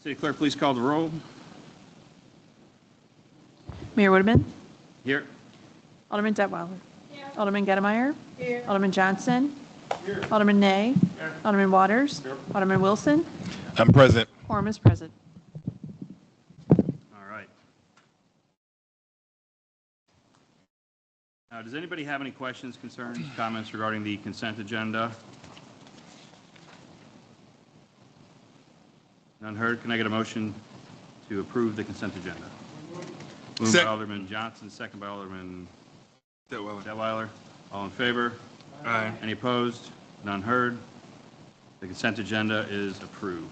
City Clerk, please call the roll. Mayor Woodman. Here. Alderman Detweiler. Here. Alderman Gettemeyer. Here. Alderman Johnson. Here. Alderman Ney. Here. Alderman Waters. Here. Alderman Wilson. I'm present. Quorum is present. All right. Does anybody have any questions, concerns, comments regarding the consent agenda? None heard. Can I get a motion to approve the consent agenda? Moved by Alderman Johnson, second by Alderman Detweiler. All in favor? Aye. Any opposed? None heard. The consent agenda is approved.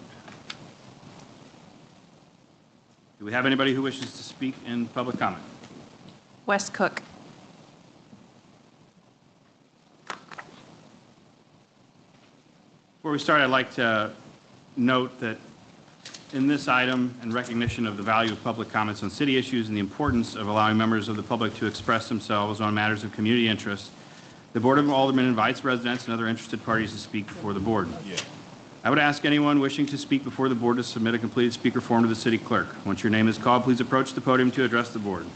Do we have anybody who wishes to speak in public comment? Wes Cook. Before we start, I'd like to note that in this item, in recognition of the value of public comments on city issues and the importance of allowing members of the public to express themselves on matters of community interest, the Board of Aldermen invites residents and other interested parties to speak before the board. I would ask anyone wishing to speak before the board to submit a completed speaker form to the city clerk. Once your name is called, please approach the podium to address the board.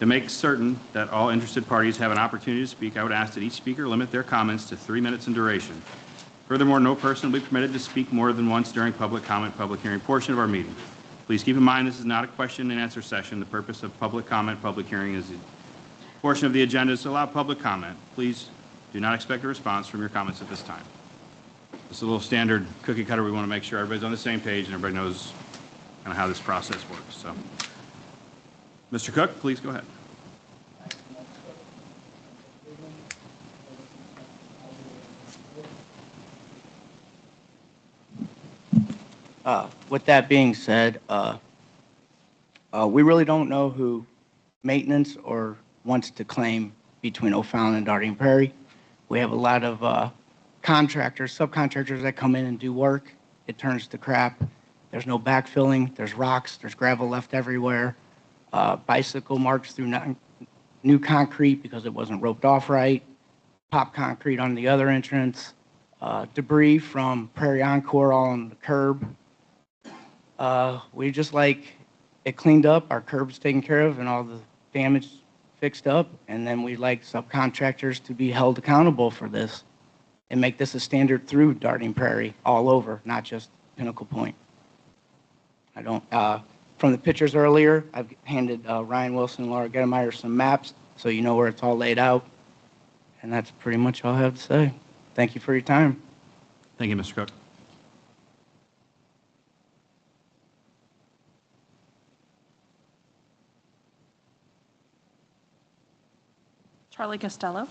To make certain that all interested parties have an opportunity to speak, I would ask that each speaker limit their comments to 3 minutes in duration. Furthermore, no person will be permitted to speak more than once during public hearing portion of our meeting. Please keep in mind this is not a question and answer session. The purpose of public hearing is a portion of the agenda is to allow public comment. Please do not expect a response from your comments at this time. This is a little standard cookie cutter. We want to make sure everybody's on the same page and everybody knows kind of how this process works. So, Mr. Cook, please go ahead. With that being said, we really don't know who maintenance or wants to claim between O'Fallon and Darting Prairie. We have a lot of contractors, subcontractors that come in and do work. It turns to crap. There's no backfilling. There's rocks. There's gravel left everywhere. Bicycle marks through new concrete because it wasn't roped off right. Pop concrete on the other entrance. Debris from Prairie Encore all on the curb. We just like it cleaned up, our curbs taken care of, and all the damage fixed up. And then we like subcontractors to be held accountable for this and make this a standard through Darting Prairie all over, not just Pinnacle Point. I don't, from the pictures earlier, I've handed Ryan Wilson and Laura Gettemeyer some maps so you know where it's all laid out. And that's pretty much all I have to say. Thank you for your time. Thank you, Mr. Cook. Charlie Costello.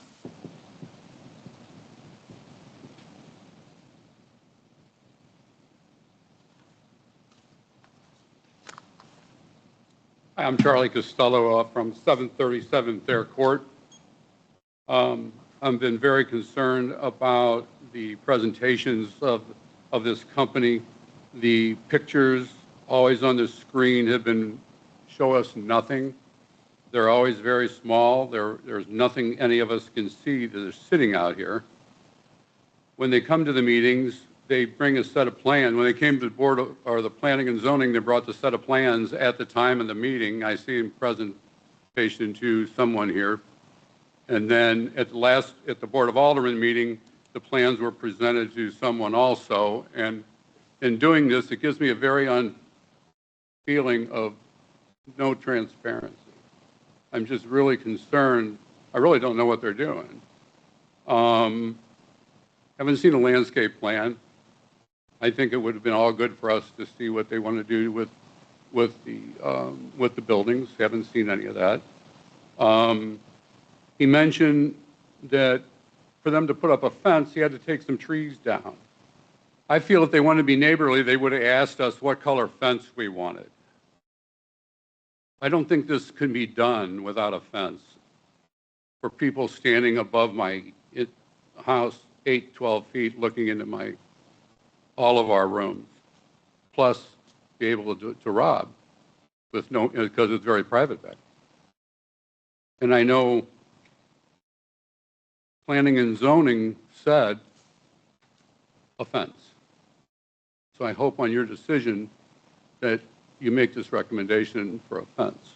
Hi, I'm Charlie Costello from 737 Thayer Court. I've been very concerned about the presentations of this company. The pictures always on the screen have been show us nothing. They're always very small. There's nothing any of us can see that is sitting out here. When they come to the meetings, they bring a set of plans. When they came to the board or the planning and zoning, they brought the set of plans at the time of the meeting. I see in presentation to someone here. And then at the Board of Aldermen meeting, the plans were presented to someone also. And in doing this, it gives me a very feeling of no transparency. I'm just really concerned. I really don't know what they're doing. Haven't seen a landscape plan. I think it would have been all good for us to see what they want to do with the buildings. Haven't seen any of that. He mentioned that for them to put up a fence, he had to take some trees down. I feel if they wanted to be neighborly, they would have asked us what color fence we wanted. I don't think this can be done without a fence for people standing above my house 8, 12 feet looking into all of our rooms, plus be able to rob with because it's very private back. And I know planning and zoning said a fence. So I hope on your decision that you make this recommendation for a fence.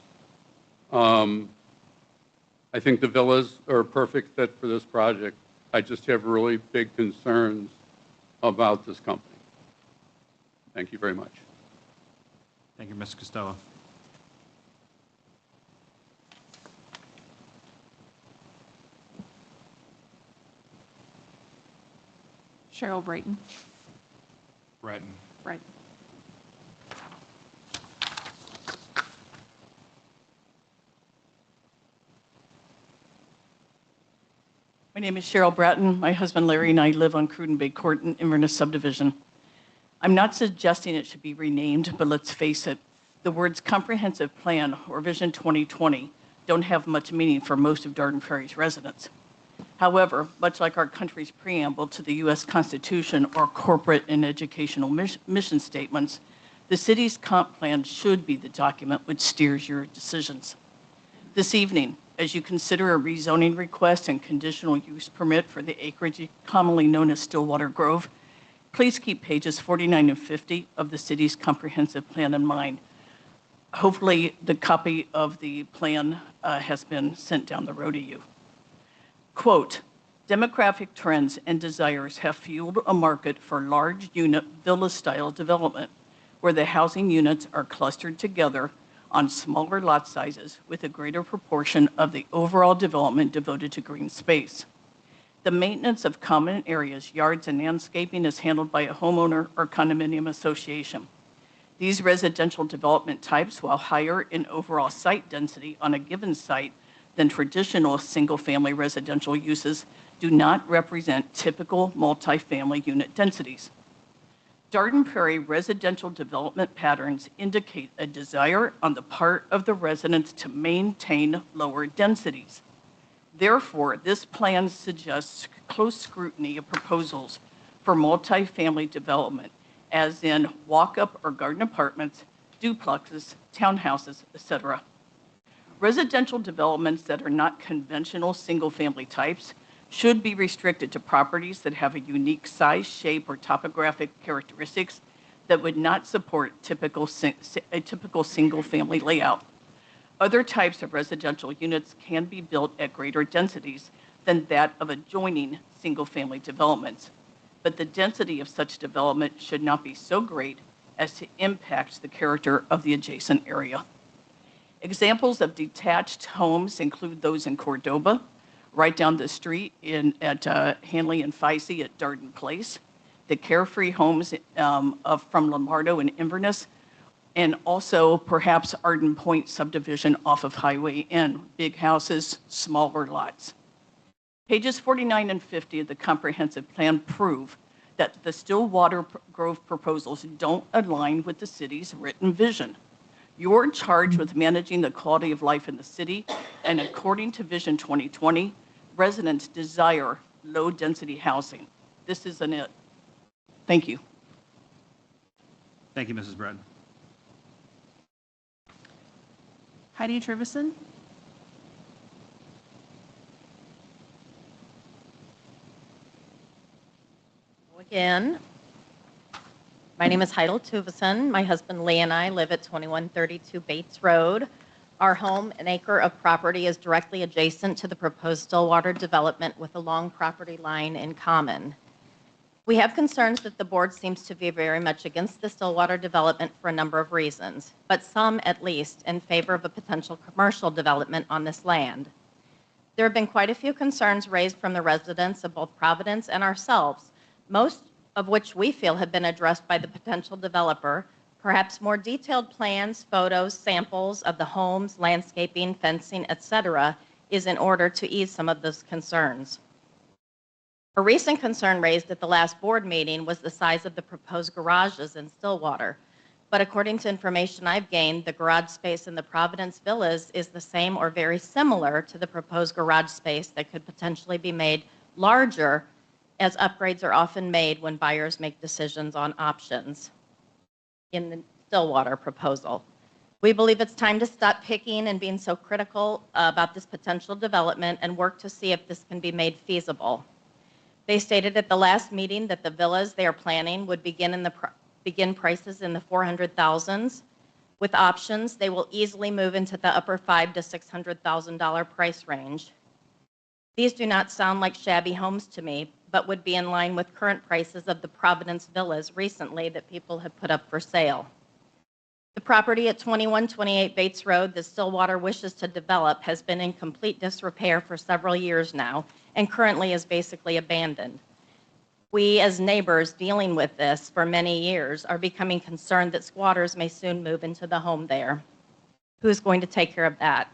I think the villas are a perfect fit for this project. I just have really big concerns about this company. Thank you very much. Thank you, Mr. Costello. Cheryl Brayton. Breton. Right. My name is Cheryl Bratton. My husband Larry and I live on Cruden Bay Court in Inverness subdivision. I'm not suggesting it should be renamed, but let's face it, the words comprehensive plan or Vision 2020 don't have much meaning for most of Darden Prairie's residents. However, much like our country's preamble to the U.S. Constitution or corporate and educational mission statements, the city's comp plan should be the document which steers your decisions. This evening, as you consider a rezoning request and conditional use permit for the acreage commonly known as Stillwater Grove, please keep pages 49 and 50 of the city's comprehensive plan in mind. Hopefully, the copy of the plan has been sent down the road to you. Quote, demographic trends and desires have fueled a market for large unit villa-style development, where the housing units are clustered together on smaller lot sizes with a greater proportion of the overall development devoted to green space. The maintenance of common areas, yards, and landscaping is handled by a homeowner or condominium association. These residential development types, while higher in overall site density on a given site than traditional single-family residential uses, do not represent typical multifamily unit densities. Darden Prairie residential development patterns indicate a desire on the part of the residents to maintain lower densities. Therefore, this plan suggests close scrutiny of proposals for multifamily development, as in walk-up or garden apartments, duplexes, townhouses, etc. Residential developments that are not conventional single-family types should be restricted to properties that have a unique size, shape, or topographic characteristics that would not support a typical single-family layout. Other types of residential units can be built at greater densities than that of adjoining single-family developments, but the density of such development should not be so great as to impact the character of the adjacent area. Examples of detached homes include those in Cordoba, right down the street at Hanley and Feisey at Darden Place, the carefree homes from Lombardo and Inverness, and also perhaps Arden Point subdivision off of Highway N, big houses, smaller lots. Pages 49 and 50 of the comprehensive plan prove that the Stillwater Grove proposals don't align with the city's written vision. You're charged with managing the quality of life in the city, and according to Vision 2020, residents desire low-density housing. This isn't it. Thank you. Thank you, Mrs. Breton. Heidi Trivison. Again, my name is Heidel Tuvison. My husband Lee and I live at 2132 Bates Road. Our home, an acre of property, is directly adjacent to the proposed Stillwater development with a long property line in common. We have concerns that the board seems to be very much against the Stillwater development for a number of reasons, but some, at least, in favor of a potential commercial development on this land. There have been quite a few concerns raised from the residents of both Providence and ourselves, most of which we feel have been addressed by the potential developer. Perhaps more detailed plans, photos, samples of the homes, landscaping, fencing, etc., is in order to ease some of those concerns. A recent concern raised at the last board meeting was the size of the proposed garages in Stillwater. But according to information I've gained, the garage space in the Providence Villas is the same or very similar to the proposed garage space that could potentially be made larger, as upgrades are often made when buyers make decisions on options in the Stillwater proposal. We believe it's time to stop picking and being so critical about this potential development and work to see if this can be made feasible. They stated at the last meeting that the villas they are planning would begin in the begin prices in the 400,000s. With options, they will easily move into the upper $500,000 to $600,000 price range. These do not sound like shabby homes to me, but would be in line with current prices of the Providence villas recently that people have put up for sale. The property at 2128 Bates Road that Stillwater wishes to develop has been in complete disrepair for several years now and currently is basically abandoned. We, as neighbors dealing with this for many years, are becoming concerned that squatters may soon move into the home there. Who's going to take care of that?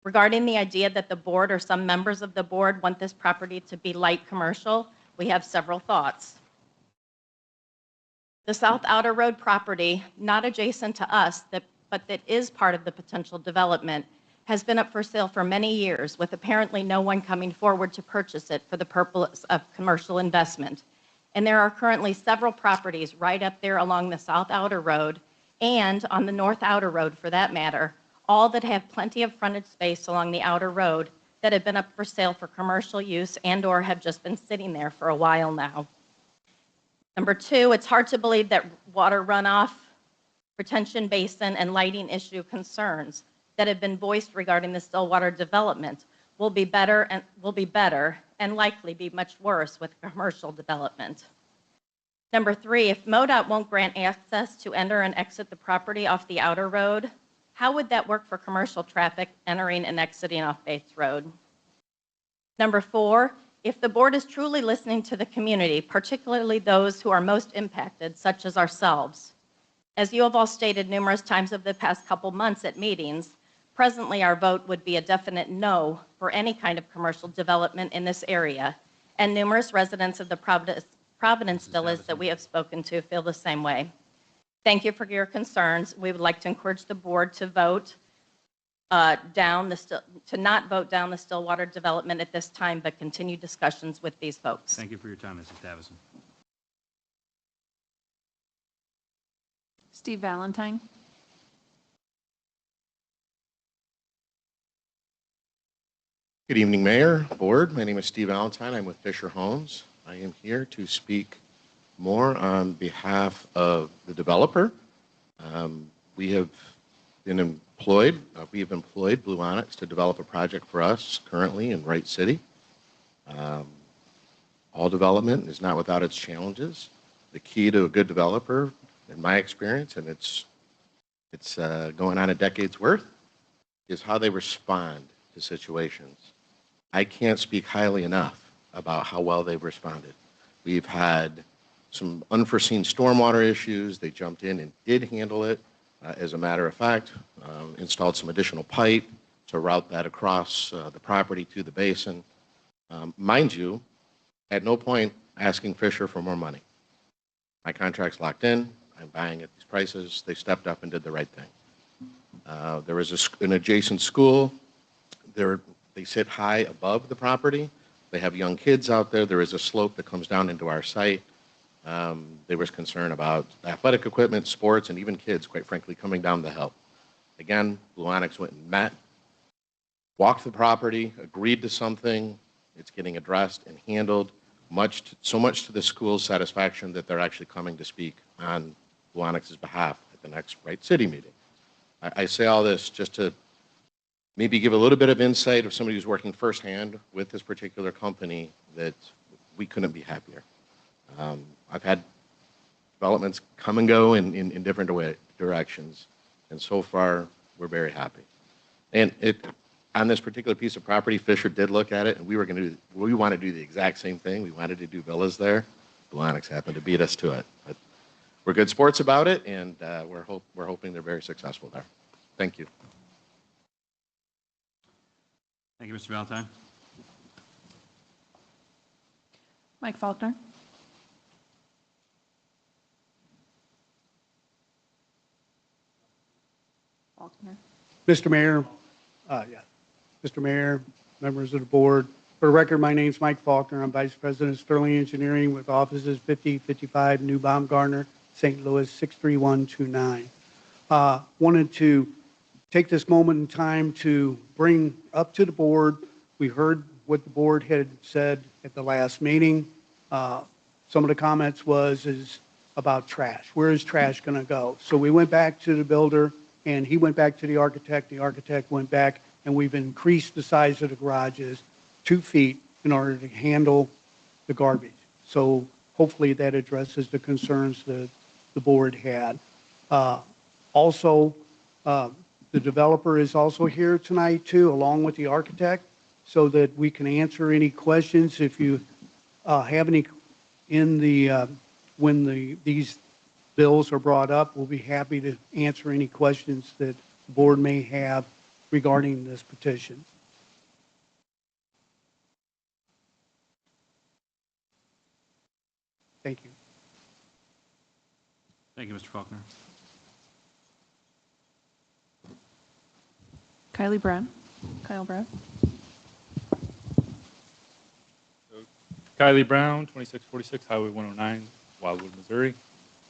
Regarding the idea that the board or some members of the board want this property to be light commercial, we have several thoughts. The South Outer Road property, not adjacent to us, but that is part of the potential development, has been up for sale for many years, with apparently no one coming forward to purchase it for the purpose of commercial investment. And there are currently several properties right up there along the South Outer Road and on the North Outer Road, for that matter, all that have plenty of frontage space along the outer road that have been up for sale for commercial use and/or have just been sitting there for a while now. Number two, it's hard to believe that water runoff, retention basin, and lighting issue concerns that have been voiced regarding the Stillwater development will be better and likely be much worse with commercial development. Number three, if MoDOT won't grant access to enter and exit the property off the outer road, how would that work for commercial traffic entering and exiting off Bates Road? Number four, if the board is truly listening to the community, particularly those who are most impacted, such as ourselves, as you have all stated numerous times over the past couple months at meetings, presently our vote would be a definite no for any kind of commercial development in this area, and numerous residents of the Providence villas that we have spoken to feel the same way. Thank you for your concerns. We would like to encourage the board to vote not vote down the Stillwater development at this time, but continue discussions with these folks. Thank you for your time, Mrs. Davison. Steve Valentine. Good evening, Mayor, Board. My name is Steve Valentine. I'm with Fisher Homes. I am here to speak more on behalf of the developer. We have employed Blue Onyx to develop a project for us currently in Wright City. All development is not without its challenges. The key to a good developer, in my experience, and it's going on a decade's worth, is how they respond to situations. I can't speak highly enough about how well they've responded. We've had some unforeseen stormwater issues. They jumped in and did handle it. As a matter of fact, installed some additional pipe to route that across the property to the basin. Mind you, at no point asking Fisher for more money. My contract's locked in. I'm buying at these prices. They stepped up and did the right thing. There is an adjacent school. They sit high above the property. They have young kids out there. There is a slope that comes down into our site. There was concern about athletic equipment, sports, and even kids, quite frankly, coming down the hill. Again, Blue Onyx went and met, walked the property, agreed to something. It's getting addressed and handled, so much to the school's satisfaction that they're actually coming to speak on Blue Onyx's behalf at the next Wright City meeting. I say all this just to maybe give a little bit of insight of somebody who's working firsthand with this particular company, that we couldn't be happier. I've had developments come and go in different directions, and so far we're very happy. And on this particular piece of property, Fisher did look at it, and we want to do the exact same thing. We wanted to do villas there. Blue Onyx happened to beat us to it, but we're good sports about it, and we're hoping they're very successful there. Thank you. Thank you, Mr. Valentine. Mike Faulkner. Faulkner. Mr. Mayor, Mr. Mayor, members of the board, for the record, my name is Mike Faulkner. I'm Vice President of Sterling Engineering with offices 5055 New Baumgartner, St. Louis 63129. Wanted to take this moment in time to bring up to the board, we heard what the board had said at the last meeting. Some of the comments is about trash. Where is trash going to go? So we went back to the builder, and he went back to the architect went back, and we've increased the size of the garages 2 feet in order to handle the garbage. So hopefully that addresses the concerns that the board had. Also, the developer is also here tonight too, along with the architect, so that we can answer any questions. If you have any in the, when these bills are brought up, we'll be happy to answer any questions that the board may have regarding this petition. Thank you. Thank you, Mr. Faulkner. Kyle Brown. Kylie Brown, 2646 Highway 109, Wildwood, Missouri.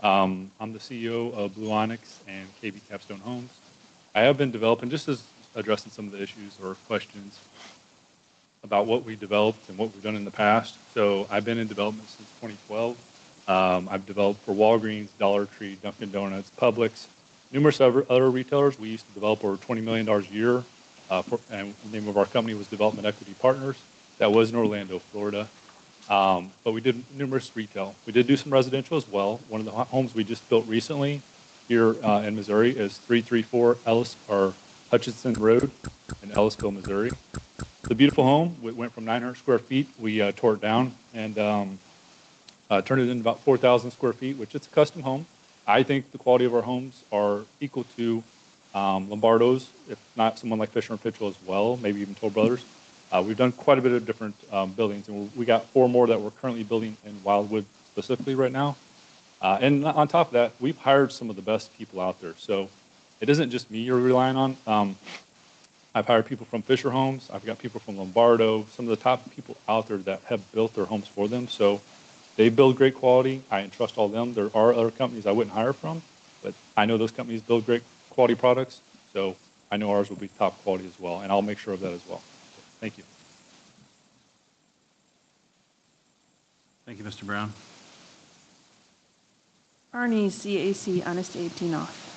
I'm the CEO of Blue Onyx and KB Capstone Homes. I have been developing, just as addressing some of the issues or questions about what we developed and what we've done in the past. So I've been in development since 2012. I've developed for Walgreens, Dollar Tree, Dunkin' Donuts, Publix, numerous other retailers. We used to develop over $20 million a year, and the name of our company was Development Equity Partners. That was in Orlando, Florida. But we did numerous retail. We did do some residential as well. One of the homes we just built recently here in Missouri is 334 Ellis or Hutchinson Road in Ellisville, Missouri. It's a beautiful home. It went from 900 square feet. We tore it down and turned it into about 4,000 square feet, which it's a custom home. I think the quality of our homes are equal to Lombardo's, if not someone like Fisher & Paykel as well, maybe even Toll Brothers. We've done quite a bit of different buildings, and we got 4 more that we're currently building in Wildwood specifically right now. And on top of that, we've hired some of the best people out there. So it isn't just me you're relying on. I've hired people from Fisher Homes. I've got people from Lombardo, some of the top people out there that have built their homes for them. So they build great quality. I entrust all them. There are other companies I wouldn't hire from, but I know those companies build great quality products. So I know ours will be top quality as well, and I'll make sure of that as well. Thank you. Thank you, Mr. Brown. Arnie, CAC, Honest 18 off.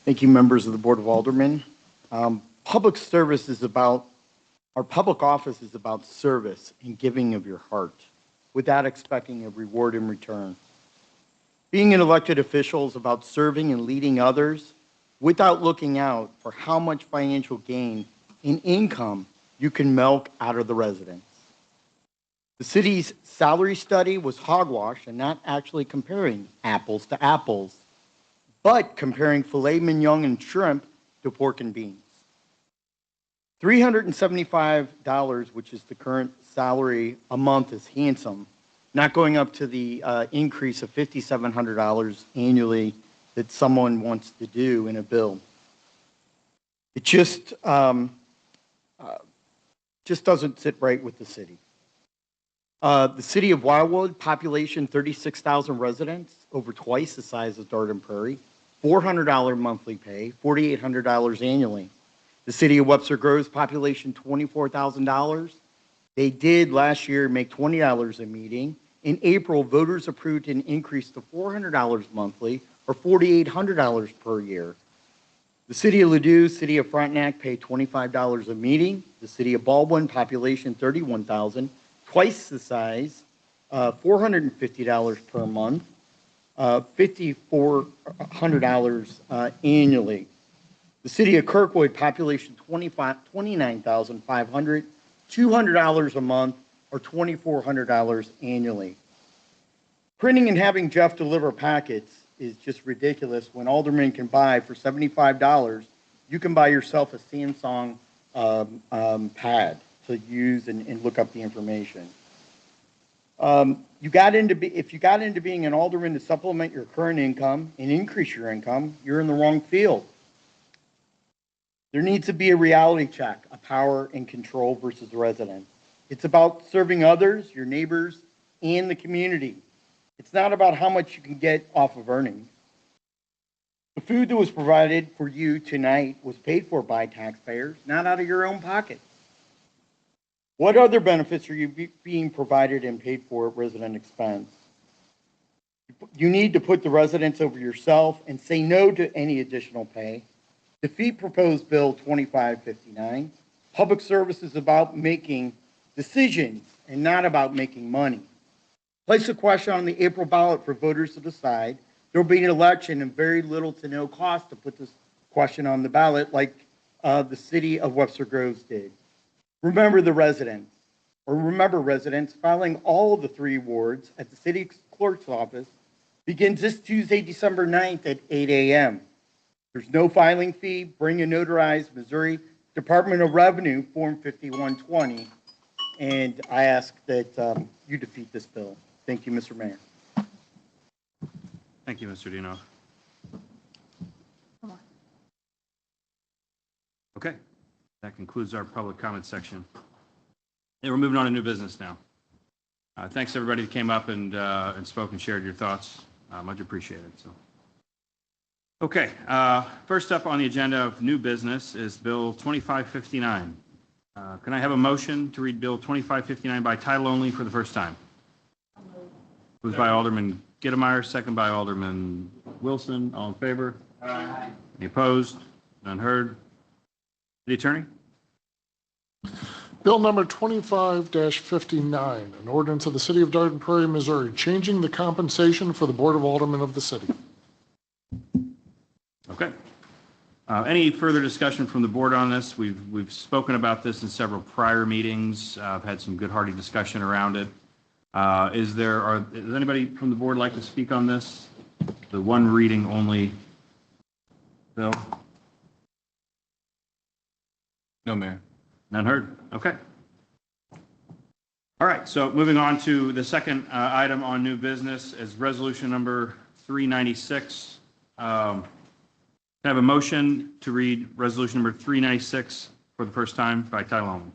Thank you, members of the Board of Aldermen. Public service is about, our public office is about service and giving of your heart without expecting a reward in return. Being an elected official is about serving and leading others without looking out for how much financial gain in income you can milk out of the residents. The city's salary study was hogwash and not actually comparing apples to apples, but comparing filet mignon and shrimp to pork and beans. $375, which is the current salary a month, is handsome, not going up to the increase of $5,700 annually that someone wants to do in a bill. It just doesn't sit right with the city. The city of Wildwood, population 36,000 residents, over twice the size of Darden Prairie, $400 monthly pay, $4,800 annually. The city of Webster Groves, population $24,000. They did last year make $20 a meeting. In April, voters approved an increase to $400 monthly or $4,800 per year. The city of Ladue, city of Frontenac pay $25 a meeting. The city of Baldwin, population 31,000, twice the size, $450 per month, $5,400 annually. The city of Kirkwood, population 29,500, $200 a month or $2,400 annually. Printing and having Jeff deliver packets is just ridiculous when aldermen can buy for $75, you can buy yourself a Samsung pad to use and look up the information. If you got into being an alderman to supplement your current income and increase your income, you're in the wrong field. There needs to be a reality check of power and control versus the residents. It's about serving others, your neighbors, and the community. It's not about how much you can get off of earnings. The food that was provided for you tonight was paid for by taxpayers, not out of your own pocket. What other benefits are you being provided and paid for at resident expense? You need to put the residents over yourself and say no to any additional pay. Defeat proposed Bill 2559. Public service is about making decisions and not about making money. Place a question on the April ballot for voters to decide. There will be an election and very little to no cost to put this question on the ballot like the city of Webster Groves did. Remember residents, filing all of the 3 awards at the city clerk's office begins this Tuesday, December 9th at 8 a.m. There's no filing fee. Bring a notarized Missouri Department of Revenue Form 5120, and I ask that you defeat this bill. Thank you, Mr. Mayor. Thank you, Mr. Dino. Okay, that concludes our public comment section. And we're moving on to new business now. Thanks everybody who came up and spoke and shared your thoughts. Much appreciated. So, okay, first up on the agenda of new business is Bill 2559. Can I have a motion to read Bill 2559 by title only for the first time? Moved by Alderman Gittemeyer, second by Alderman Wilson. All in favor? Aye. Any opposed? None heard. The attorney? Bill number 25-59, an ordinance of the City of Dayton Prairie, Missouri, changing the compensation for the Board of Aldermen of the city. Okay. Any further discussion from the board on this? We've spoken about this in several prior meetings. I've had some good hearty discussion around it. Does anybody from the board like to speak on this? The one reading only bill? No, Mayor. None heard? Okay. All right, so moving on to the second item on new business is resolution number 396. Can I have a motion to read resolution number 396 for the first time by title only?